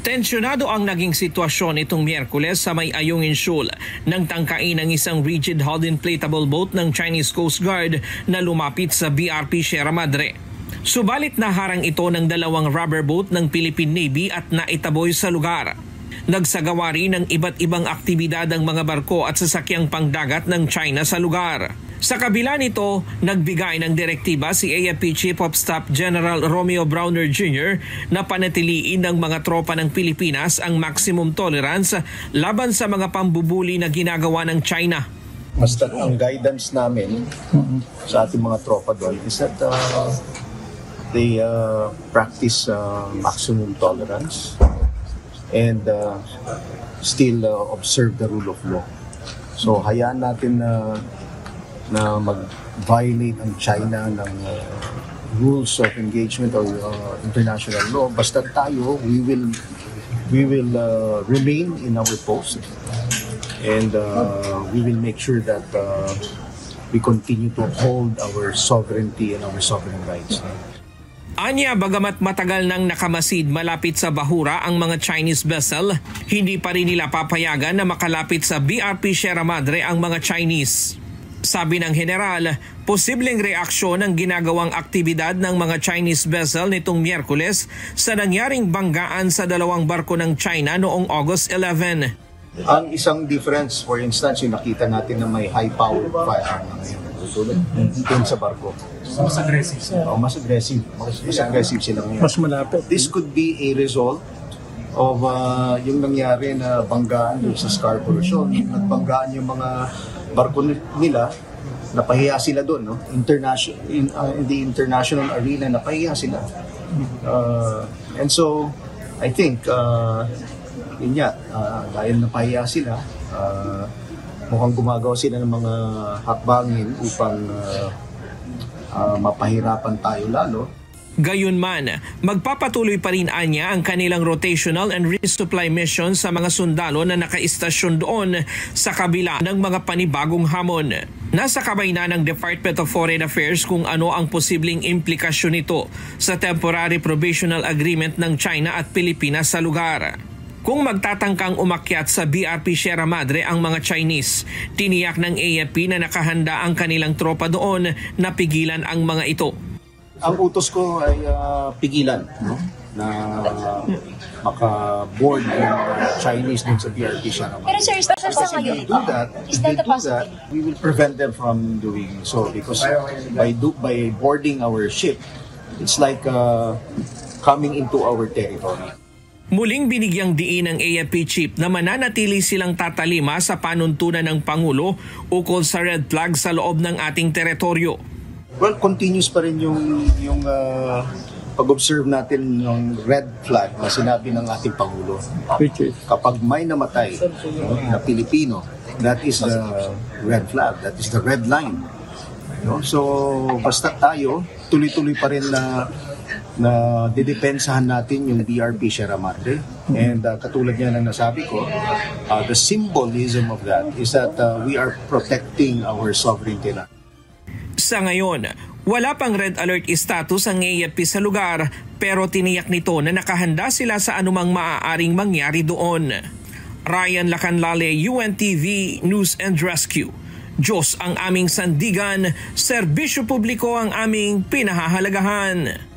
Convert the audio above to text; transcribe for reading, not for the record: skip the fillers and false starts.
Tensyonado ang naging sitwasyon itong Miyerkules sa may Ayungin Shoal nang tangkain ng isang rigid hull inflatable boat ng Chinese Coast Guard na lumapit sa BRP Sierra Madre. Subalit naharang ito ng dalawang rubber boat ng Philippine Navy at naitaboy sa lugar. Nagsagawa rin ng iba't ibang aktibidad ang mga barko at sasakyang pangdagat ng China sa lugar. Sa kabila nito, nagbigay ng direktiba si AFP Chief of Staff General Romeo Browner Jr. na panatiliin ng mga tropa ng Pilipinas ang maximum tolerance laban sa mga pambubuli na ginagawa ng China. Basta ang guidance namin sa ating mga tropa doon is that they practice maximum tolerance and still observe the rule of law. So hayaan natin na mag-violate ang China ng rules of engagement or international law. Basta tayo, we will remain in our post and we will make sure that we continue to uphold our sovereignty and our sovereign rights. Anya, bagamat matagal nang nakamasid malapit sa bahura ang mga Chinese vessel, hindi pa rin nila papayagan na makalapit sa BRP Sierra Madre ang mga Chinese. Sabi ng general, posibleng reaksyon ang ginagawang aktibidad ng mga Chinese vessel nitong Miyerkules sa nangyaring banggaan sa dalawang barko ng China noong August 11. Ang isang difference, for instance, yung nakita natin na may high-powered firearm na ngayon. Doon sa barko. Mas aggressive. Mas aggressive. Mas aggressive sila ngayon. Mas malapit. This could be a result of yung nangyari na banggaan doon sa Scarborough Shoal. Nagbanggaan yung mga barko nila, napahiya sila doon, no? In the international arena, napahiya sila. And so, I think, yun nga, dahil napahiya sila, mukhang gumagawa sila ng mga hakbangin upang mapahirapan tayo lalo. Gayunman, magpapatuloy pa rin anya ang kanilang rotational and resupply mission sa mga sundalo na nakaistasyon doon sa kabila ng mga panibagong hamon. Nasa kamay na ng Department of Foreign Affairs kung ano ang posibleng implikasyon nito sa temporary provisional agreement ng China at Pilipinas sa lugar. Kung magtatangkang umakyat sa BRP Sierra Madre ang mga Chinese, tiniyak ng AFP na nakahanda ang kanilang tropa doon na pigilan ang mga ito. Ang utos ko ay pigilan, no? Na maka-board yung Chinese dun sa BRP Sierra Madre. Pero sir, special sa ngayon, If they do that, we will prevent them from doing so because by boarding our ship, it's like coming into our territory. Muling binigyang diin ng AFP Chief na mananatili silang tatalima sa panuntunan ng Pangulo ukol sa red flag sa loob ng ating teritoryo. Well, continuous pa rin yung pag-observe natin ng red flag na sinabi ng ating Pangulo. Kapag may namatay na Pilipino, that is the red flag, that is the red line. So, basta tayo, tuloy-tuloy pa rin na didepensahan natin yung BRP Sierra Madre. And katulad niya ng nasabi ko, the symbolism of that is that we are protecting our sovereignty. Sa ngayon, wala pang red alert status ang AFP sa lugar pero tiniyak nito na nakahanda sila sa anumang maaaring mangyari doon. Ryan Lacanlale, UNTV News and Rescue. Diyos ang aming sandigan, serbisyo publiko ang aming pinahahalagahan.